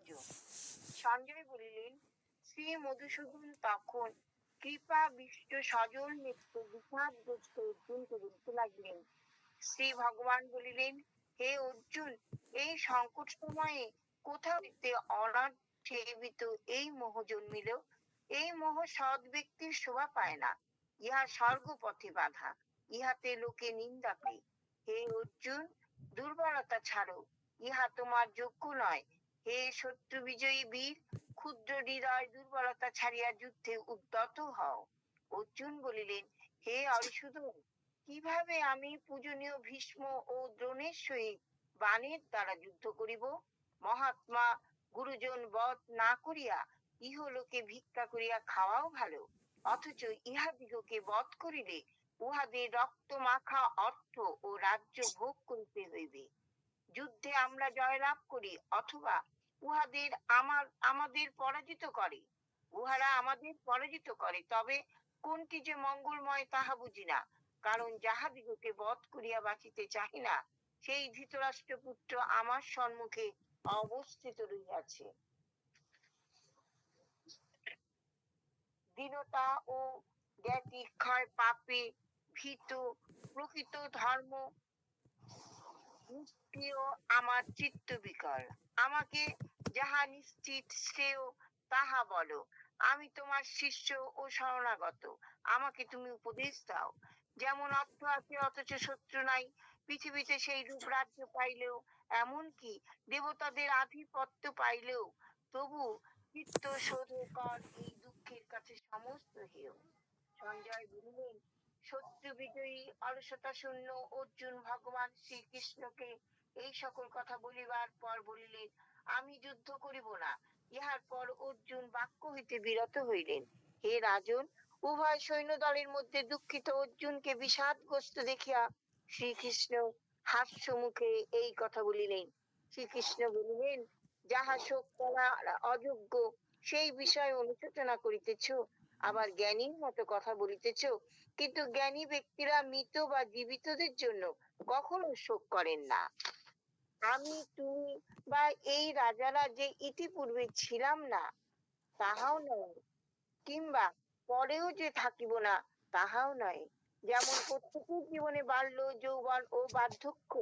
অর্জুন। সঞ্জয় বলিলেন, শ্রী মধুসূদন তখন কৃপা বিষ্ট সজল নেত্র বিষাদগ্রস্ত অর্জুনকে বলতে লাগলেন। শ্রী ভগবান বলিলেন, হে অর্জুন, এই সংকট সময়ে কোথা হইতে অনাথ সেবিত এই মোহ জন্মিল? এই মোহ সৎ ব্যক্তির শোভা পায় না, ইহা স্বর্গপথে বাধা, ইহাতে লোকে নিন্দা পেয়ে। হে অর্জুন, দুর্বলতা ছাড়ো, ইহা তোমার যোগ্য নয়। হে শত্রু বিজয়ী বীর, ক্ষুদ্র হৃদয় দুর্বলতা ছাড়িয়া যুদ্ধে উদ্যত হও। অর্জুন বলিলেন, হে অরিসুদন, কিভাবে আমি পূজনীয় ভীষ্ম ও দ্রোণের সহিত বাণের দ্বারা যুদ্ধ করিব? মহাত্মা গুরুজন বধ না করিয়া ইহলোকে ভিক্ষা করিয়া খাওয়াও ভালো, অথচ ইহাদিগকে বধ করিলে উহাদের রক্ত মাখা অর্থ ও রাজ্য ভোগ করিতে হইবে। যুদ্ধে আমরা জয়লাভ করি অথবা উহাদের আমাদের পরাজিত করে, উহারা আমাদের পরাজিত করে, তবে কোনটি যে মঙ্গলময় তাহা বুঝি না। কারণ যাহাদিগকে বধ করিয়া বাঁচিতে চাহি না, সেই ধৃতরাষ্ট্র পুত্র আমার সম্মুখে অবস্থিত রহিয়াছে। দীনতা ও জ্ঞাতিক্ষয় পাপে ভীত প্রকৃত ধর্ম নিষ্ক্রিয় আমার চিত্ত বিকল। আমাকে যাহা নিশ্চিত শ্রেয় তাহা বলো। আমি তোমার শিষ্য ও শরণাগত, আমাকে তুমি উপদেশ দাও। যেমন অর্থ আছে অথচ শত্রু নাই, পৃথিবীতে সেই রূপ রাজ্য পাইলেও, এমনকি দেবতাদের আধিপত্য পাইলেও, তবু চিত্ত শোধকর এই দুঃখের কাছে সমস্ত হেয়। সঞ্জয় বলিলেন, শত্রু বিজয়ী অলসতা শূন্য অর্জুন ভগবান শ্রীকৃষ্ণকে এই সকল কথা বলিবার পর বলিলেন, আমি যুদ্ধ করিব না। ইহার পর অর্জুন বাক্য হইতে বিরত হইলেন। হে রাজন, উভয় সৈন্য দলের মধ্যে দুঃখিত অর্জুনকে বিষাদগ্রস্ত দেখিয়া শ্রীকৃষ্ণ হাস্য মুখে এই কথা বলিলেন। শ্রীকৃষ্ণ বলিলেন, যাহা শোক করা অযোগ্য সেই বিষয়ে অনুশোচনা করিতেছ, আবার জ্ঞানীর মতো কথা বলিতেছ। কিন্তু জ্ঞানী ব্যক্তিরা মৃত বা জীবিতদের জন্য কখনো শোক করেন না। আমি, তুমি বা এই রাজারা যে ইতিপূর্বে ছিলাম না তাহাও নয়, কিংবা পরেও যে থাকিব না তাহাও নয়। যেমন প্রত্যেকের জীবনে বাল্য, যৌবন ও বার্ধক্য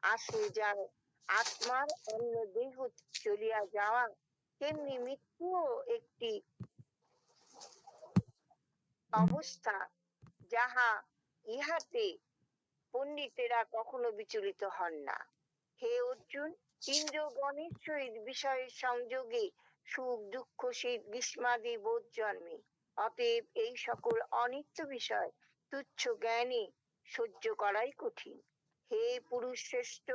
আসে যায়, আত্মার অন্য দেহ চলিয়া যাওয়া, তেমনি মৃত্যুও একটি অবস্থা, যাহা ইহাতে পণ্ডিতেরা কখনো বিচলিত হন না। হে অর্জুন, ইন্দ্রগণের সহিত বিষয়ের সংযোগে সুখ দুঃখ শীত গ্রীষ্মাদি বোধ জন্মে। অতএব এই সকল অনিত্য বিষয় তুচ্ছ জ্ঞানে সহ্য করাই কঠিন। হে পুরুষ শ্রেষ্ঠ,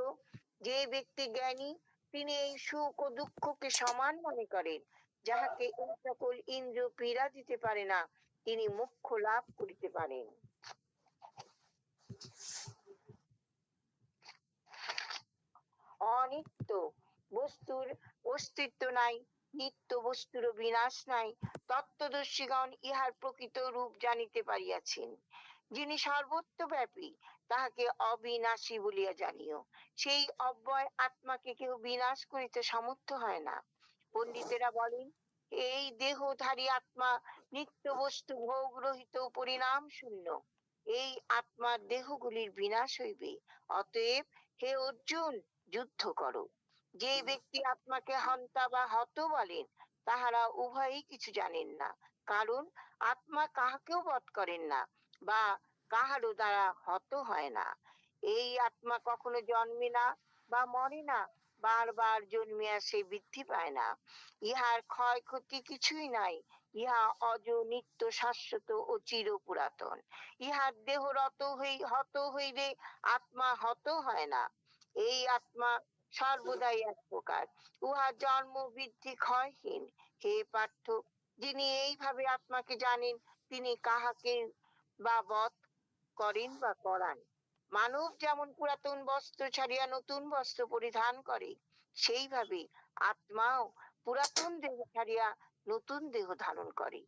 যে ব্যক্তি জ্ঞানী তিনি এই সুখ ও দুঃখকে সমান মনে করেন। যাহাকে এই সকল ইন্দ্র পীড়া দিতে পারে না, তিনি মোক্ষ লাভ করিতে পারেন। অনিত্য বস্তুর অস্তিত্ব নাই, নিত্য বস্তুর বিনাশ নাই। তত্ত্বদর্শীগণ ইহার প্রকৃত রূপ জানিতে পারিয়াছেন। যিনি সর্বত্রব্যাপী তাহাকে অবিনাশী বলিয়া জানিও। সেই অব্যয় আত্মাকে কেউ বিনাশ করিতে সমর্থ হয় না। পণ্ডিতেরা বলেন, এই দেহধারী আত্মা নিত্য বস্তু ভোগ রহিত পরিণাম শূন্য। এই আত্মার দেহগুলির বিনাশ হইবে। অতএব হে অর্জুন, যুদ্ধ করো। যে ব্যক্তি আত্মাকে হন্তা বা হত বলেন, তাহারা উভয়ই কিছু জানেন না। কারণ আত্মা কাহাকেও বধ করেন না বা কাহারও দ্বারা হত হয় না। এই আত্মা কখনো জন্মে না বা মরে না, বারবার জন্মিয়া সে বৃদ্ধি পায় না। ইহার ক্ষয়ক্ষতি কিছুই নাই। ইহা অজ, নিত্য, শাশ্বত ও চির পুরাতন। ইহার দেহ হত হইলে আত্মা হত হয় না। এই আত্মা সর্বদাই এক প্রকার, উহা জন্ম বৃদ্ধি ক্ষয়হীন। হে পার্থ, যিনি এইভাবে আত্মাকে জানেন, তিনি কাহাকে বা বধ করেন বা করান। মানব যেমন পুরাতন বস্ত্র ছাড়িয়া নতুন বস্ত্র পরিধান করে, সেইভাবে আত্মাও পুরাতন দেহ ছাড়িয়া নতুন দেহ ধারণ করে।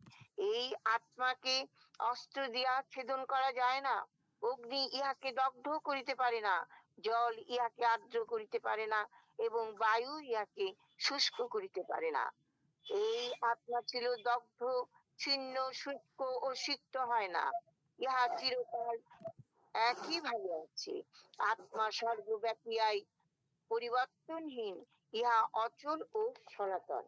এই আত্মাকে অস্ত্র দিয়া ছেদন করা যায় না। অগ্নি ইহাকে দগ্ধ করিতে পারে না, জল ইহাকে আর্দ্র করিতে পারে না, এবং বায়ু ইহাকে শুষ্ক করিতে পারে না। এই আত্মা ছিল দগ্ধ, ছিন্ন, শুষ্ক ও সিক্ত হয় না। ইহা চিরকাল একইভাবে আছে। আত্মা সর্বব্যাপী, পরিবর্তনহীন, ইহা অচল ও সনাতন।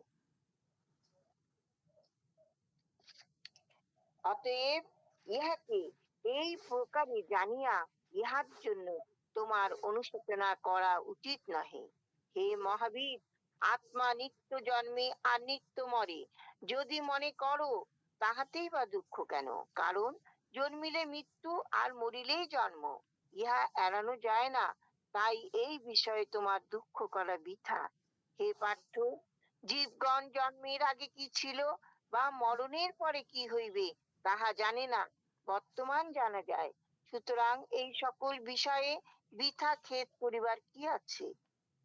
অতএব ইহাকে এই প্রকারে জানিয়া ইহার জন্য তোমার অনুশোচনা করা উচিত নহে। হে মহাবীর, আত্মা নিত্য জন্মে আর নিত্য মরে। যদি মনে করো তাহাতেই বা দুঃখ কেন? কারণ জন্মিলে মৃত্যু আর মরিলেই জন্ম, ইহা এড়ানো যায় না। তাই এই বিষয়ে তোমার দুঃখ করা বৃথা। হে পার্থ, জীবগণ জন্মের আগে কি ছিল বা মরণের পরে কি হইবে তাহা জানে না, বর্তমান জানা যায়। সুতরাং এই সকল বিষয়ে বৃথা খেদ করিবার কি আছে?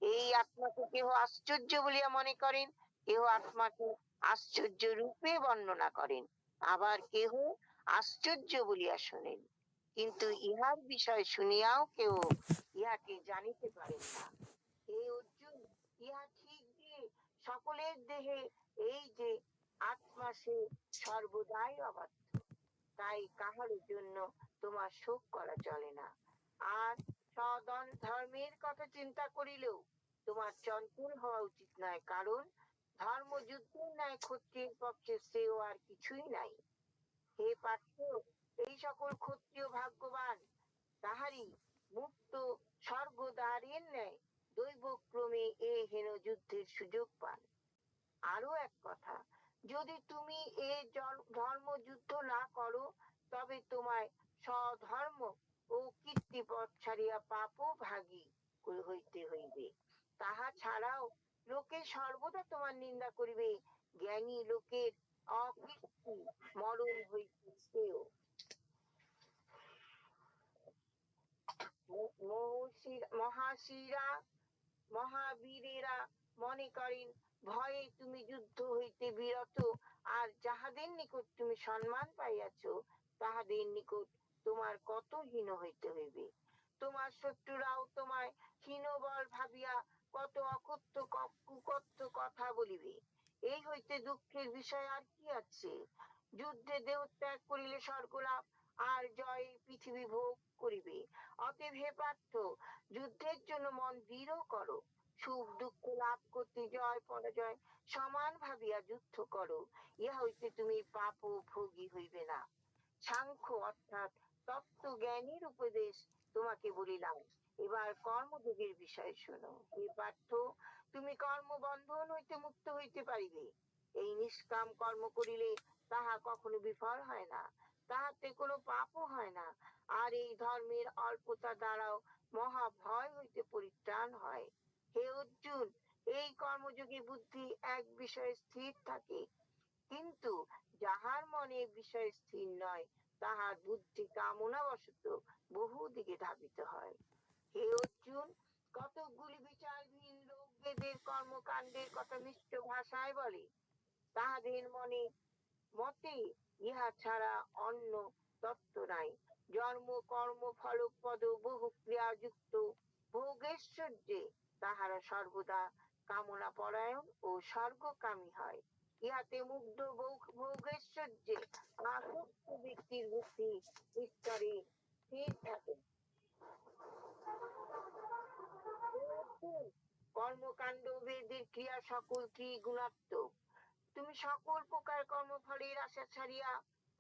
এই আত্মাকে কেহ আশ্চর্য বলিয়া মনে করেন, কেহ আত্মাকে আশ্চর্য রূপে বর্ণনা করেন, আবার কেহ আশ্চর্য বলিয়া শোনেন, কিন্তু ইহার বিষয় শুনিয়াও কেউ ইহাকে জানিতে পারেন না। হে অর্জুন, ইহা ঠিক যে সকলের দেহে এই যে আত্মা, সে সর্বদাই অবাধ্য। তাই কাহার জন্য তোমার শোক করা চলে না। আর ধর্মের কথা চিন্তা করিলেও তোমার চঞ্চল হওয়া উচিত নয়, কারণ ধর্মযুদ্ধের ন্যায় ক্ষত্রিয়ের পক্ষে শ্রেয় আর কিছুই নাই। হে পার্থ, এই সকল ক্ষত্রিয় ভাগ্যবান, তাহারই মুক্ত স্বর্গদ্বারের ন্যায় দৈবক্রমে এ হেন যুদ্ধের সুযোগ পান। আরো এক কথা, যদি তুমি এ ধর্মযুদ্ধ না করো, তবে তোমায় স্বধর্ম ও কীর্তিপথ ছাড়িয়া পাপও ভাগী হইতে হইবে। তাহা ছাড়াও লোকে সর্বদা তোমার নিন্দা করিবে। জ্ঞানী লোকের অকীর্তি মরণ হইতে শ্রেয়। মহাশিরা মহাবীরেরা মনে করেন ভয়ে তুমি যুদ্ধ হইতে বিরত, আর যাহাদের নিকট তুমি সম্মান পাইয়াছ তাহাদের নিকট তোমার কত হীন হইতে হইবে। তোমার শত্রুরাও তোমায় হীনবল ভাবিয়া কত অকথ্য কুকথ্য কথা বলিবে। এই হইতে দুঃখের বিষয় আর কি আছে? যুদ্ধে দেহ ত্যাগ করিলে স্বর্গলাভ, আর জয় পৃথিবী ভোগ করিবে। অতএব হে পার্থ, যুদ্ধের জন্য মন দৃঢ় করো। সুখ দুঃখ লাভ করতে জয় পরাজয় সমান ভাবিয়া যুদ্ধ করো। ইহা হইতে তুমি পাপ ও ভোগী হইবে না। সাংখ্য অর্থাৎ তত্ত্বজ্ঞানীর উপদেশ তোমাকে বলিলাম। এবার কর্মযোগের বিষয় শোনো। হে পার্থ, তুমি কর্মবন্ধন হইতে মুক্ত হইতে পারিবে। এই নিষ্কাম কর্ম করিলে তাহা কখনো বিফল হয় না, তাহাতে কোনো পাপও হয় না। আর এই ধর্মের অল্পতা দ্বারাও মহা ভয় হইতে পরিত্রাণ হয়। হে অর্জুন, এই কর্মযোগে বুদ্ধি এক বিষয়ে স্থির থাকে, কিন্তু যাহার মনে বিষয় স্থির নয়, তাহার বুদ্ধি কামনাবশত বহু দিকে ধাবিত হয়। হে অর্জুন, কতকগুলি বিচারহীন লোক বেদের কর্মকাণ্ডের কথা মিষ্ট ভাষায় বলে, তাহাদের মতে ইহা ছাড়া অন্য তত্ত্ব নাই। জন্ম কর্ম ফল পদ বহু ক্রিয়াযুক্ত ভোগেশ্বর্যে তাহারা সর্বদা কামনা পরায়ণ ও স্বর্গকামী হয়। ইহাতে মুগ্ধ ভোগেশ্বর্যে আসক্ত ব্যক্তির বুদ্ধি ঈশ্বরে স্থির থাকে। কর্মকাণ্ড বেদের ক্রিয়া সকল ত্রিগুণাত্মক। তুমি সকল প্রকার কর্মফলের আশা ছাড়িয়া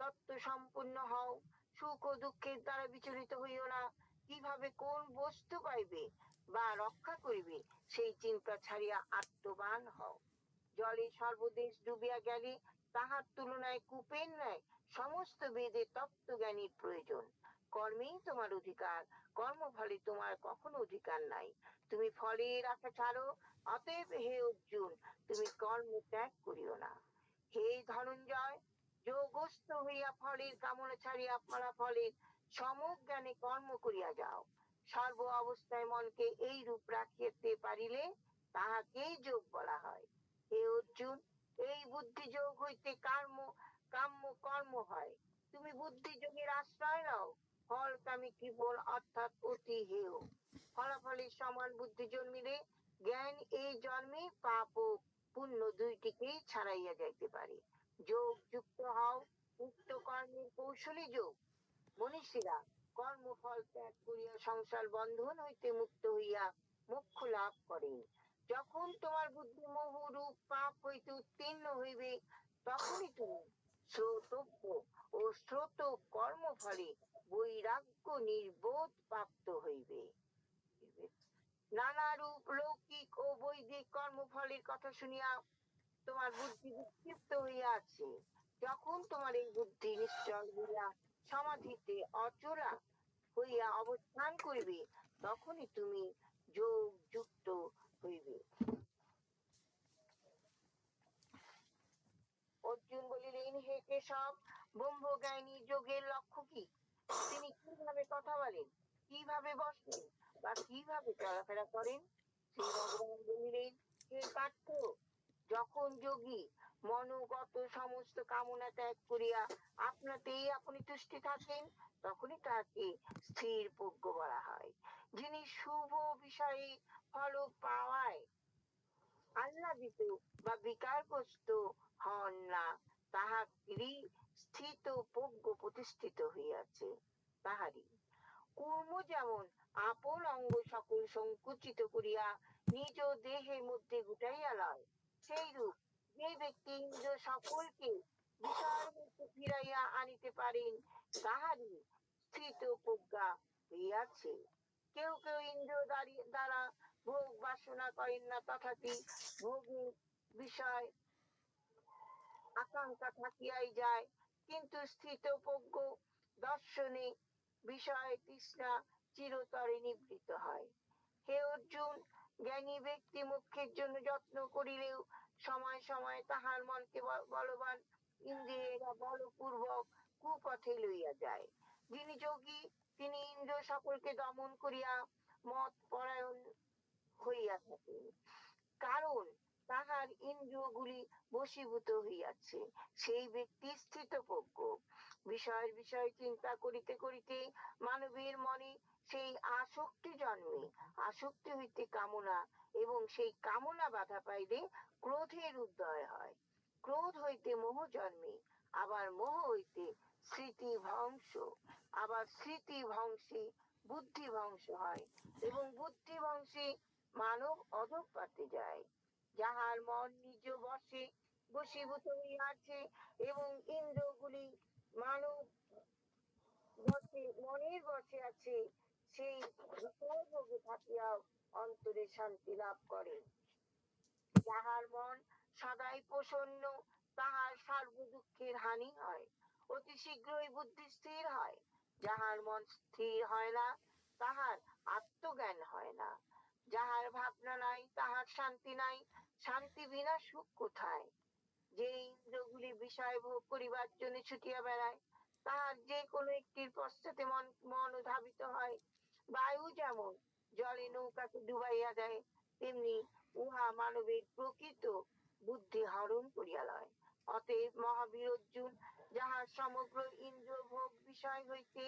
তত্ত্ব সম্পূর্ণ হও। সুখ ও দুঃখের দ্বারা বিচলিত হইও না। কিভাবে কোন বস্তু পাইবে বা রক্ষা করিবে সেই চিন্তা ছাড়িয়া আত্মবান হও। জলে সর্বদেশ ডুবিয়া গেলে তাহার তুলনায় কূপের ন্যায় সমস্ত বেদে তত্ত্বজ্ঞানীর প্রয়োজন। কর্মেই তোমার অধিকার, কর্মফলে তোমার কখনো অধিকার নাই। তুমি ফলের আশা ছাড়ো। অতএব হে অর্জুন, তুমি কর্ম ত্যাগ করিও না। হে ধনঞ্জয়, যোগস্থ হইয়া ফলের কামনা ছাড়িয়া ফলাফলের সমজ্ঞানে কর্ম করিয়া যাও। সর্ব অবস্থায় মনকে এই রূপ রাখিতে পারিলে তাহাকেই যোগ বলা হয়। হে অর্জুন, এই বুদ্ধি যোগ হইতে কাম্য কর্ম হয়। তুমি বুদ্ধি যোগের আশ্রয় নাও। ফল কামী কেবল অর্থাৎ অতি হেয়। ফলাফলের সমান বুদ্ধি জন্মিলে জ্ঞান এই জন্মে পাপ ও পুণ্য দুইটিকেই ছাড়াইয়া যাইতে পারে। যোগ যুক্ত হও, উক্ত কর্মের কৌশলী যোগ। মনীষীরা কর্মফল ত্যাগ করিয়া সংসার বন্ধন হইতে মুক্ত হইয়া মোক্ষ লাভ করেন। যখন তোমার বুদ্ধি মোহরূপ পাপ হইতে উত্তীর্ণ হইবে, তখনই তুমি শ্রোতব্য ও শ্রোত কর্মফলে বৈরাগ্য নির্বোধ প্রাপ্ত হইবে। নানা রূপ লৌকিক ও বৈদিক কর্মফলের কথা শুনিয়া তোমার বুদ্ধি বিক্ষিপ্ত হইয়া আছে। যখন তোমার এই বুদ্ধি নিশ্চল হইয়া সমাধিতে অচলা হইয়া অবস্থান করিবে, তখনই তুমি যোগ যুক্ত হইবে। অর্জুন বলিলেন, হে কেশব, ব্রহ্মজ্ঞানী যোগের লক্ষ্য কি? তিনি কিভাবে কথা বলেন, কিভাবে বসেন বা কিভাবে চলাফেরা করেন? শ্রী ভগবান বলিলেন, হে পার্থ, যখন যোগী মনোগত সমস্ত কামনা ত্যাগ করিয়া আপনাতেই আপনি তুষ্টি থাকেন, তখনই তাকে স্থির প্রজ্ঞ বলা হয়। যিনি শুভ বিষয়ে ফল পাওয়ায় আহ্লাদিত বা বিকারগ্রস্ত হন না, তাহারই স্থিত প্রজ্ঞ প্রতিষ্ঠিত হইয়াছে। তাহারই কর্ম যেমন আপন অঙ্গ সকল সংকুচিত করিয়া নিজ দেহের মধ্যে গুটাইয়া লয়, সেইরূপ যে ব্যক্তি ইন্দ্র সকলকে বিষয়ের মধ্যে ফিরাইয়া আনিতে পারেন, তাহারই স্থিত প্রজ্ঞা হইয়াছে। কেউ কেউ ইন্দ্র দ্বারা ভোগ বাসনা করেন না, তথাপি ভোগের বিষয় আকাঙ্ক্ষা থাকিয়াই যায়, কিন্তু স্থিতপ্রজ্ঞ দর্শনে বিষয় তৃষ্ণা চিরতরে নিবৃত্ত হয়। হে অর্জুন, জ্ঞানী ব্যক্তি মুখ্যের জন্য যত্ন করিলেও সময় সময় তাহার মনকে বলবান ইন্দ্রিয়েরা বলপূর্বক কুপথে লইয়া যায়। যিনি যোগী, তিনি ইন্দ্র সকলকে দমন করিয়া মত পরায়ণ হইয়া থাকেন, কারণ তাহার ইন্দ্রিয়গুলি বশীভূত হইয়াছে। সেই ব্যক্তি স্থিতপ্রজ্ঞ। বিষয়ের বিষয় চিন্তা করিতে করিতে মানবের মনে সেই আসক্তি জন্মে। আসক্তি হইতে কামনা, এবং সেই কামনা বাধা পাইলে ক্রোধের উদয় হয়। ক্রোধ হইতে মোহ জন্মে, আবার মোহ হইতে স্মৃতি ধ্বংস, আবার স্মৃতি ধ্বংসে বুদ্ধি ধ্বংস হয়, এবং বুদ্ধি ধ্বংসে মানব অধঃপাতে যায়। যাহার মন নিজ বশে বশীভূত হইয়াছে এবং ইন্দ্রগুলি মানব বশে মনের বশে আছে, সেই বিষয় ভোগে থাকিয়াও অন্তরে শান্তি লাভ করে। যাহার মন সদাই প্রসন্ন, তাহার সর্ব দুঃখের হানি হয়, অতি শীঘ্রই বুদ্ধি স্থির হয়। যাহার মন স্থির হয় না, তাহার আত্মজ্ঞান হয় না। যাহার ভাবনা নাই, তাহার শান্তি নাই। শান্তি বিনা সুখ কোথায়? যে ইন্দ্রগুলি বিষয় ভোগ করিবার জন্য ছুটিয়া বেড়ায়, তাহার যে কোনো একটির পশ্চাতে মন ধাবিত হয়। বায়ু যেমন জলে নৌকাকে ডুবাইয়া দেয়, তেমনি উহা মানবের প্রকৃত বুদ্ধি হরণ করিয়া লয়। অতএব মহাবীর অর্জুন, যাহার সমগ্র ইন্দ্রিয় ভোগ বিষয় হইতে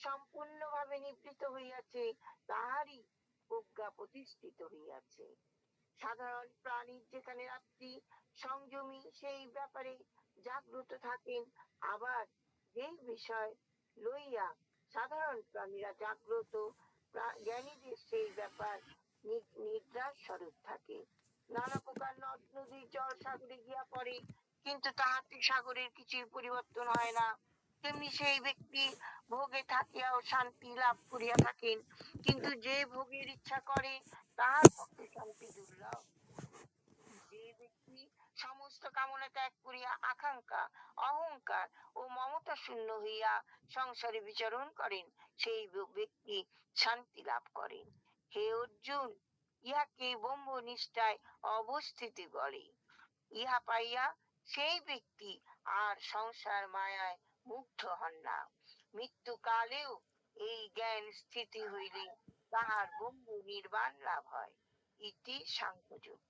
সম্পূর্ণভাবে নিবৃত্ত হইয়াছে, তাহারই প্রজ্ঞা প্রতিষ্ঠিত হইয়াছে। সাধারণ প্রাণীর যেখানে রাত্রি সংযমী সেই ব্যাপারে জাগ্রত থাকেন, আবার যেই বিষয় লইয়া সাধারণ প্রাণীরা জাগ্রত, জ্ঞানীদের সেই ব্যাপার নিদ্রার স্বরূপ থাকে। নানা প্রকার নদ নদীর জল সাগরে গিয়া পড়ে, কিন্তু তাহাতে সাগরের কিছুই পরিবর্তন হয় না। তেমনি সেই ব্যক্তি ভোগে থাকিয়াও শান্তি লাভ করিয়া থাকেন, কিন্তু যে ভোগের ইচ্ছা করে, তাহার পক্ষে শান্তি দুর্লভ। যে ব্যক্তি সমস্ত কামনা ত্যাগ করিয়া আকাঙ্ক্ষা, অহংকার ও মমতা শূন্য হইয়া সংসারে বিচরণ করেন, সেই ব্যক্তি শান্তি লাভ করেন। হে অর্জুন, ইহাকে ব্রহ্মনিষ্ঠায় অবস্থিতি বলে। ইহা পাইয়া সেই ব্যক্তি আর সংসার মায়ায় মুগ্ধ হন না। মৃত্যুকালেও এই জ্ঞান স্থিতি হইলে তাহার ব্রহ্ম নির্বাণ লাভ হয়। ইতি সাংখ্যযোগ।